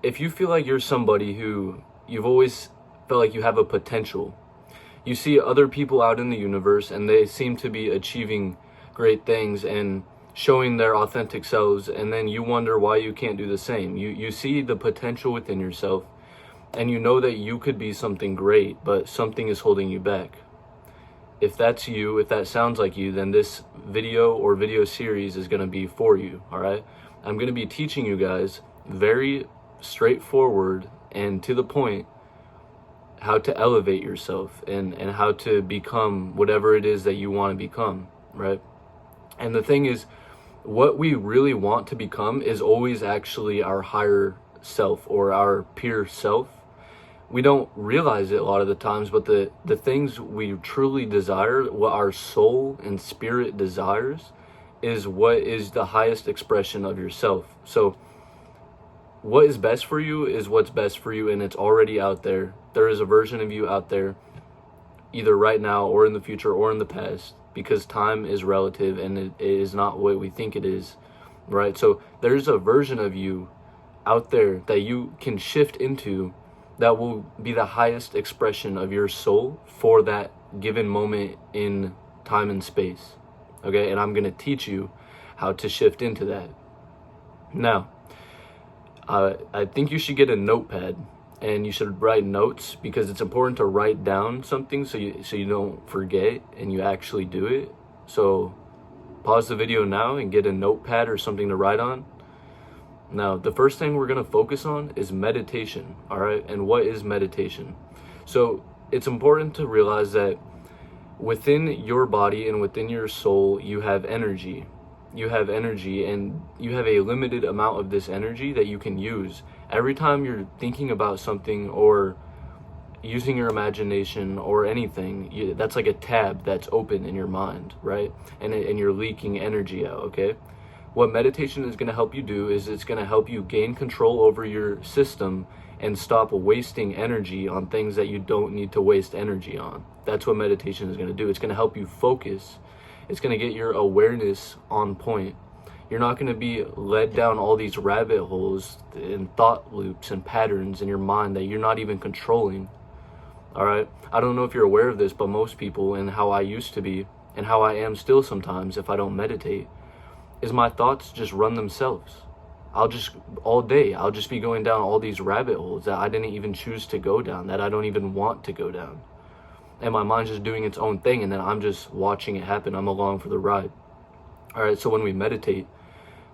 if you feel like you're somebody who you've always felt like you have a potential, you see other people out in the universe and they seem to be achieving great things and showing their authentic selves, and then you wonder why you can't do the same. You see the potential within yourself, and you know that you could be something great, but something is holding you back. If that's you, if that sounds like you, then this video or video series is going to be for you, all right? I'm going to be teaching you guys very straightforward and to the point how to elevate yourself and how to become whatever it is that you want to become, right? And the thing is, what we really want to become is always actually our higher self or our pure self. We don't realize it a lot of the times, but the things we truly desire, what our soul and spirit desires, is what is the highest expression of yourself. So what is best for you is what's best for you, and it's already out there. There is a version of you out there, either right now or in the future or in the past, because time is relative and it is not what we think it is, right? So there's a version of you out there that you can shift into that will be the highest expression of your soul for that given moment in time and space, okay? And I'm going to teach you how to shift into that. Now, I think you should get a notepad and you should write notes, because it's important to write down something so you don't forget and you actually do it. So pause the video now and get a notepad or something to write on. Now, the first thing we're going to focus on is meditation, all right? And what is meditation? So it's important to realize that within your body and within your soul, you have energy. You have energy, and you have a limited amount of this energy that you can use. Every time you're thinking about something or using your imagination or anything, that's like a tab that's open in your mind, right? And you're leaking energy out, okay? What meditation is going to help you do is it's going to help you gain control over your system and stop wasting energy on things that you don't need to waste energy on. That's what meditation is going to do. It's going to help you focus. It's going to get your awareness on point. You're not going to be led down all these rabbit holes and thought loops and patterns in your mind that you're not even controlling. All right? I don't know if you're aware of this, but most people, and how I used to be and how I am still sometimes if I don't meditate, is my thoughts just run themselves. I'll just be going down all these rabbit holes that I didn't even choose to go down, that I don't even want to go down. And my mind's just doing its own thing, and then I'm just watching it happen. I'm along for the ride. All right, so when we meditate,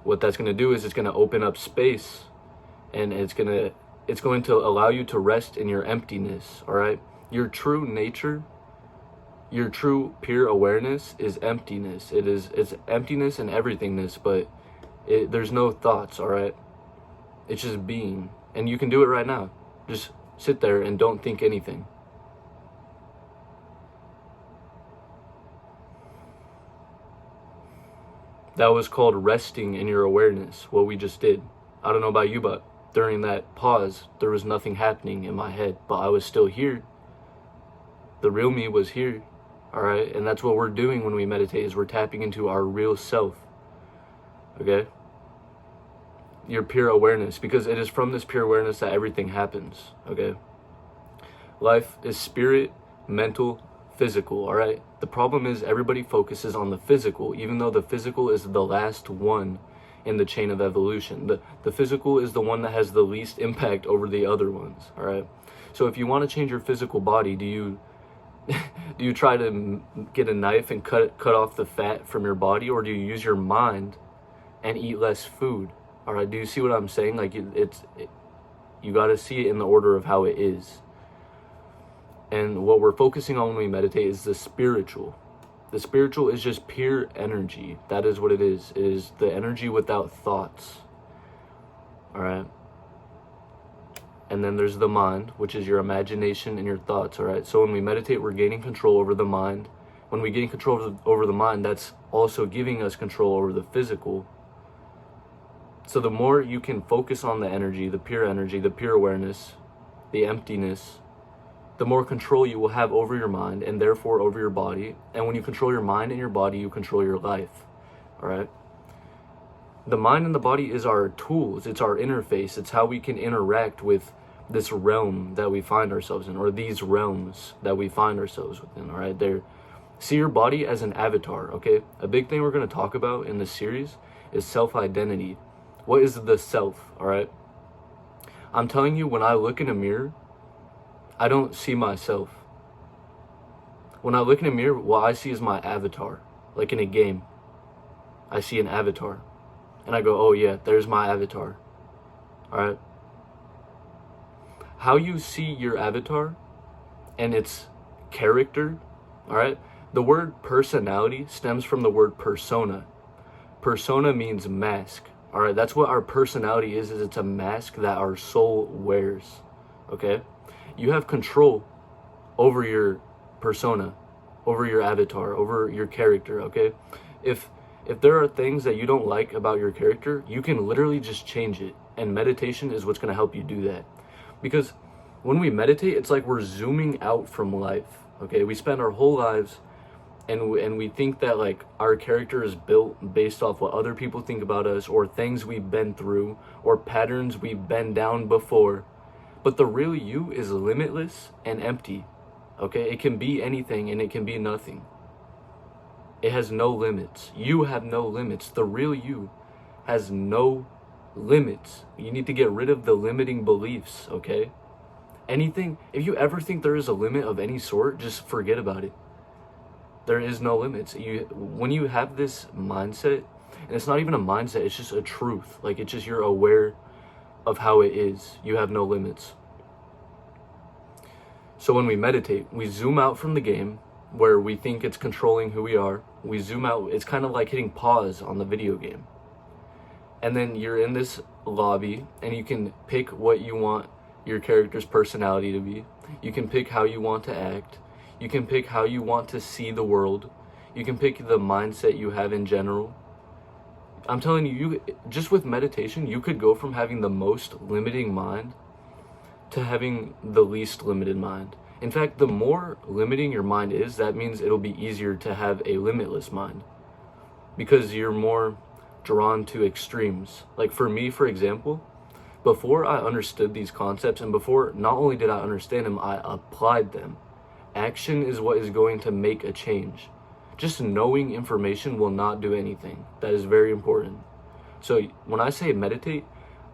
what that's going to do is it's going to open up space, and it's going to allow you to rest in your emptiness, all right? Your true nature, your true pure awareness is emptiness. It's emptiness and everythingness, but there's no thoughts, all right? It's just being. And you can do it right now. Just sit there and don't think anything. That was called resting in your awareness, what we just did. I don't know about you, but during that pause, there was nothing happening in my head, but I was still here. The real me was here. All right, and that's what we're doing when we meditate, is we're tapping into our real self, okay? Your pure awareness, because it is from this pure awareness that everything happens, okay? Life is spirit, mental, physical, all right? The problem is everybody focuses on the physical, even though the physical is the last one in the chain of evolution. The physical is the one that has the least impact over the other ones, all right? So if you want to change your physical body, do you try to get a knife and cut off the fat from your body, or do you use your mind and eat less food? All right, do you see what I'm saying? Like you got to see it in the order of how it is. And what we're focusing on when we meditate is the spiritual. The spiritual is just pure energy. That is what it is. It is the energy without thoughts. All right. And then there's the mind, which is your imagination and your thoughts, all right? So when we meditate, we're gaining control over the mind. When we gain control over the mind, that's also giving us control over the physical. So the more you can focus on the energy, the pure awareness, the emptiness, the more control you will have over your mind and therefore over your body. And when you control your mind and your body, you control your life, all right? The mind and the body is our tools. It's our interface. It's how we can interact with this realm that we find ourselves in, or these realms that we find ourselves within, all right? See your body as an avatar, okay? A big thing we're going to talk about in this series is self-identity. What is the self, all right? I'm telling you, when I look in a mirror, I don't see myself. When I look in a mirror, what I see is my avatar. Like in a game, I see an avatar. And I go, oh yeah, there's my avatar. All right? How you see your avatar and its character, all right? The word personality stems from the word persona. Persona means mask, all right? That's what our personality is it's a mask that our soul wears, okay? You have control over your persona, over your avatar, over your character, okay? If there are things that you don't like about your character, you can literally just change it. And meditation is what's going to help you do that. Because when we meditate, it's like we're zooming out from life, okay? We spend our whole lives and we think that like our character is built based off what other people think about us, or things we've been through, or patterns we've been down before. But the real you is limitless and empty, okay? It can be anything and it can be nothing. It has no limits. You have no limits. The real you has no limits. You need to get rid of the limiting beliefs, okay? Anything, if you ever think there is a limit of any sort, just forget about it. There is no limits. When you have this mindset, and it's not even a mindset, it's just a truth. Like, it's just you're aware of how it is. You have no limits. So when we meditate, we zoom out from the game where we think it's controlling who we are. We zoom out. It's kind of like hitting pause on the video game. And then you're in this lobby and you can pick what you want your character's personality to be. You can pick how you want to act. You can pick how you want to see the world. You can pick the mindset you have in general. I'm telling you, just with meditation, you could go from having the most limiting mind to having the least limited mind. In fact, the more limiting your mind is, that means it'll be easier to have a limitless mind, because you're more drawn to extremes. Like for me, for example, before I understood these concepts, and before not only did I understand them, I applied them. Action is what is going to make a change. Just knowing information will not do anything. That is very important. So when I say meditate,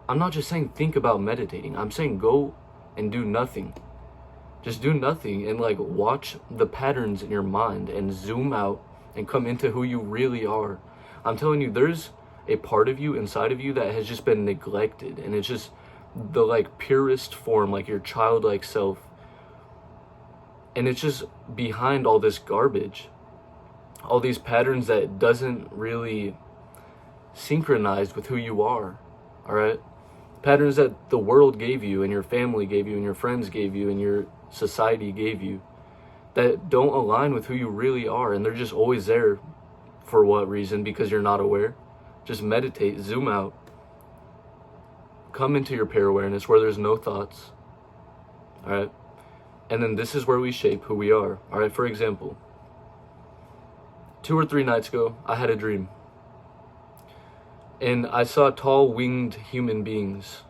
I'm not just saying think about meditating. I'm saying go and do nothing. Just do nothing and like watch the patterns in your mind and zoom out and come into who you really are. I'm telling you, there's a part of you inside of you that has just been neglected, and it's just the like purest form, like your childlike self. And it's just behind all this garbage, all these patterns that doesn't really synchronize with who you are, all right? Patterns that the world gave you and your family gave you and your friends gave you and your society gave you that don't align with who you really are, and they're just always there. For what reason? Because you're not aware. Just meditate, zoom out, come into your pure awareness where there's no thoughts, all right? And then this is where we shape who we are, all right? For example, 2 or 3 nights ago, I had a dream. And I saw tall winged human beings.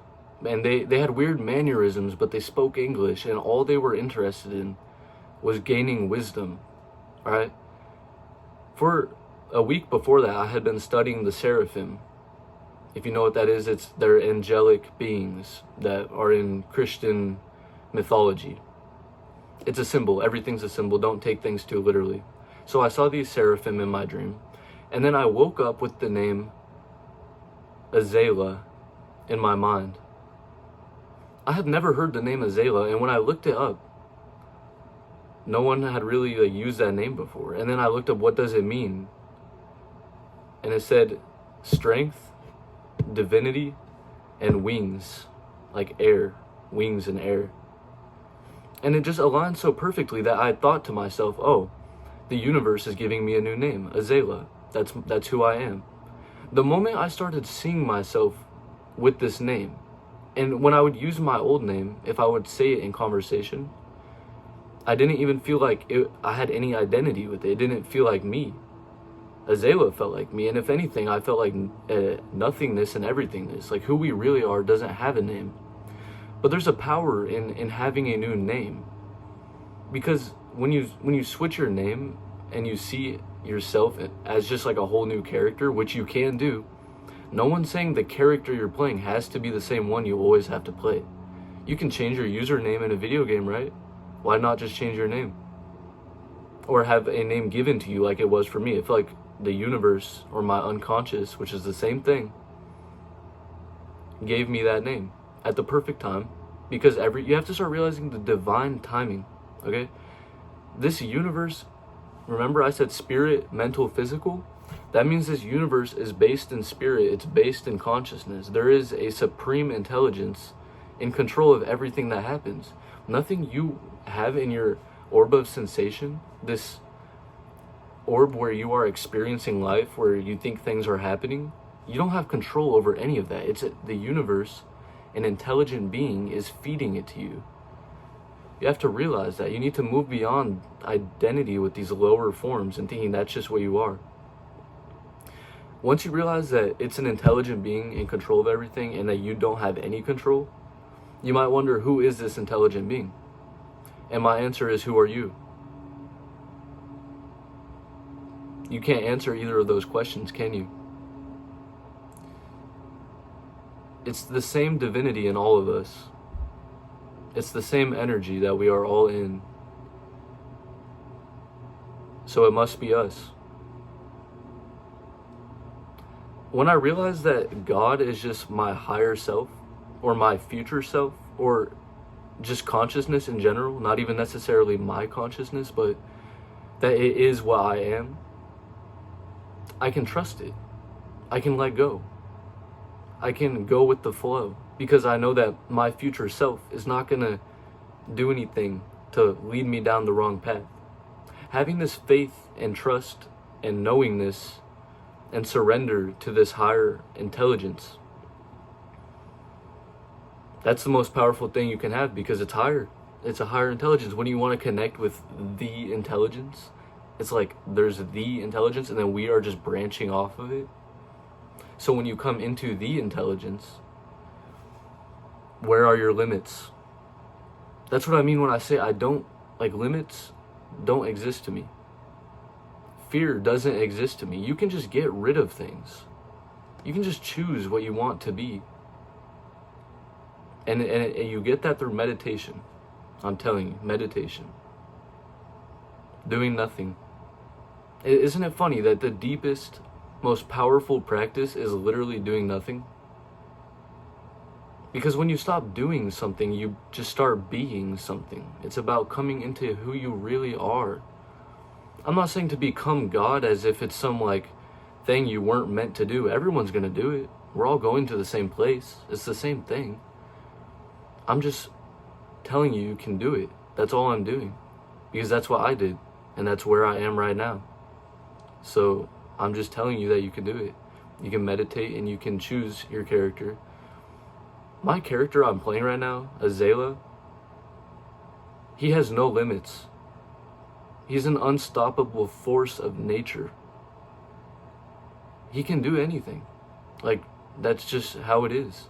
And they had weird mannerisms, but they spoke English, and all they were interested in was gaining wisdom, all right? For a week before that, I had been studying the seraphim. If you know what that is, they're angelic beings that are in Christian mythology. It's a symbol. Everything's a symbol. Don't take things too literally. So I saw these seraphim in my dream. And then I woke up with the name Azela in my mind. I had never heard the name Azela, and when I looked it up, no one had really used that name before. And then I looked up, what does it mean? And it said strength, divinity, and wings, like air, wings and air. And it just aligned so perfectly that I thought to myself, oh, the universe is giving me a new name, Azela. That's who I am. The moment I started seeing myself with this name, and when I would use my old name, if I would say it in conversation, I didn't even feel like I had any identity with it. It didn't feel like me. Azalea felt like me, and if anything, I felt like nothingness and everythingness. Like, who we really are doesn't have a name. But there's a power in having a new name. Because when you switch your name and you see yourself as just like a whole new character, which you can do, no one's saying the character you're playing has to be the same one you always have to play. You can change your username in a video game, right? Why not just change your name? Or have a name given to you like it was for me. I feel like the universe or my unconscious, which is the same thing, gave me that name at the perfect time. Because you have to start realizing the divine timing, okay? This universe, remember I said spirit, mental, physical? That means this universe is based in spirit, it's based in consciousness. There is a supreme intelligence in control of everything that happens. Nothing you have in your orb of sensation, this orb where you are experiencing life, where you think things are happening, you don't have control over any of that. It's the universe, an intelligent being is feeding it to you. You have to realize that. You need to move beyond identity with these lower forms and thinking that's just what you are. Once you realize that it's an intelligent being in control of everything and that you don't have any control, you might wonder, who is this intelligent being? And my answer is, who are you? You can't answer either of those questions, can you? It's the same divinity in all of us. It's the same energy that we are all in. So it must be us. When I realized that God is just my higher self, or my future self, or just consciousness in general, not even necessarily my consciousness, but that it is what I am, I can trust it. I can let go. I can go with the flow, because I know that my future self is not going to do anything to lead me down the wrong path. Having this faith and trust and knowingness and surrender to this higher intelligence, that's the most powerful thing you can have, because it's higher. It's a higher intelligence. When you want to connect with the intelligence, it's like there's the intelligence and then we are just branching off of it. So when you come into the intelligence, where are your limits? That's what I mean when I say limits don't exist to me. Fear doesn't exist to me. You can just get rid of things. You can just choose what you want to be. And you get that through meditation. I'm telling you, meditation. Doing nothing. Isn't it funny that the deepest, most powerful practice is literally doing nothing? Because when you stop doing something, you just start being something. It's about coming into who you really are. I'm not saying to become God as if it's some thing you weren't meant to do. Everyone's gonna do it. We're all going to the same place. It's the same thing. I'm just telling you can do it. That's all I'm doing. Because that's what I did. And that's where I am right now. So I'm just telling you that you can do it. You can meditate and you can choose your character. My character I'm playing right now, Azalea, he has no limits. He's an unstoppable force of nature. He can do anything. That's just how it is.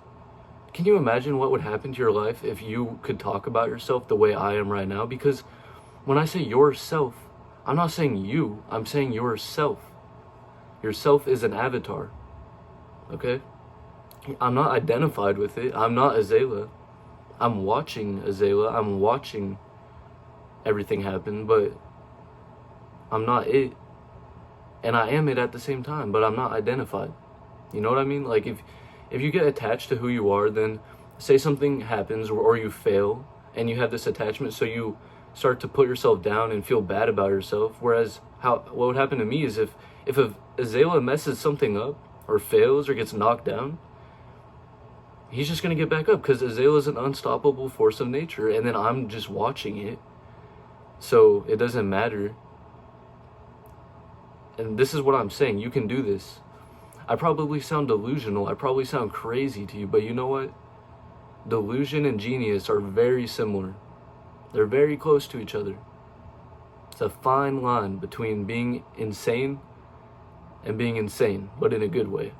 Can you imagine what would happen to your life if you could talk about yourself the way I am right now? Because when I say yourself, I'm not saying you, I'm saying yourself. Yourself is an avatar, okay? I'm not identified with it. I'm not Azalea. I'm watching Azalea. I'm watching everything happen, but I'm not it. And I am it at the same time, but I'm not identified. You know what I mean? If you get attached to who you are, then say something happens or you fail and you have this attachment, so you start to put yourself down and feel bad about yourself. Whereas what would happen to me is if Azalea messes something up or fails or gets knocked down, he's just going to get back up because Azalea is an unstoppable force of nature, and then I'm just watching it. So it doesn't matter. And this is what I'm saying. You can do this. I probably sound delusional. I probably sound crazy to you, but you know what? Delusion and genius are very similar. They're very close to each other. It's a fine line between being insane and being insane, but in a good way.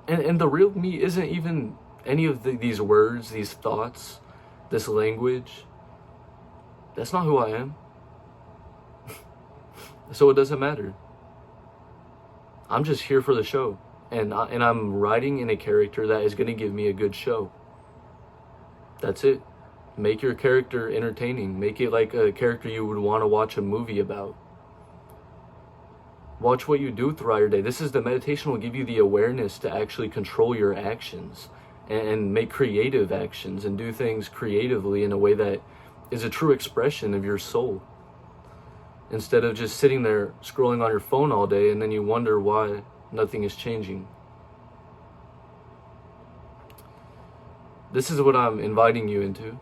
And the real me isn't even any of these words, these thoughts, this language. That's not who I am. So it doesn't matter. I'm just here for the show. And I'm writing in a character that is going to give me a good show. That's it. Make your character entertaining. Make it like a character you would want to watch a movie about. Watch what you do throughout your day. This is the meditation will give you the awareness to actually control your actions and make creative actions and do things creatively in a way that is a true expression of your soul. Instead of just sitting there scrolling on your phone all day and then you wonder why nothing is changing. This is what I'm inviting you into.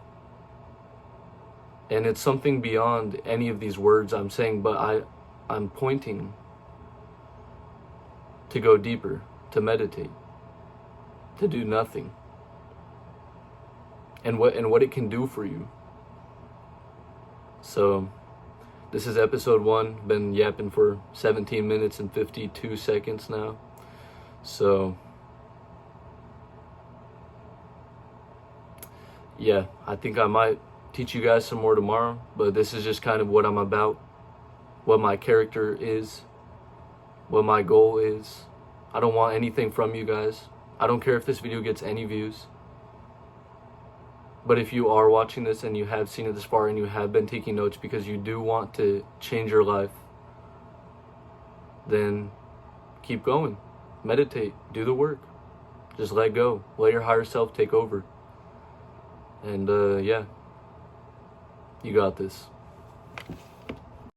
And it's something beyond any of these words I'm saying, but I'm pointing to go deeper, to meditate, to do nothing. And what it can do for you. So this is episode 1. Been yapping for 17 minutes and 52 seconds now. So yeah, I think I might teach you guys some more tomorrow, but this is just kind of what I'm about, what my character is, what my goal is. I don't want anything from you guys. I don't care if this video gets any views. But if you are watching this and you have seen it this far and you have been taking notes because you do want to change your life, then keep going. Meditate. Do the work. Just let go. Let your higher self take over. And yeah, you got this.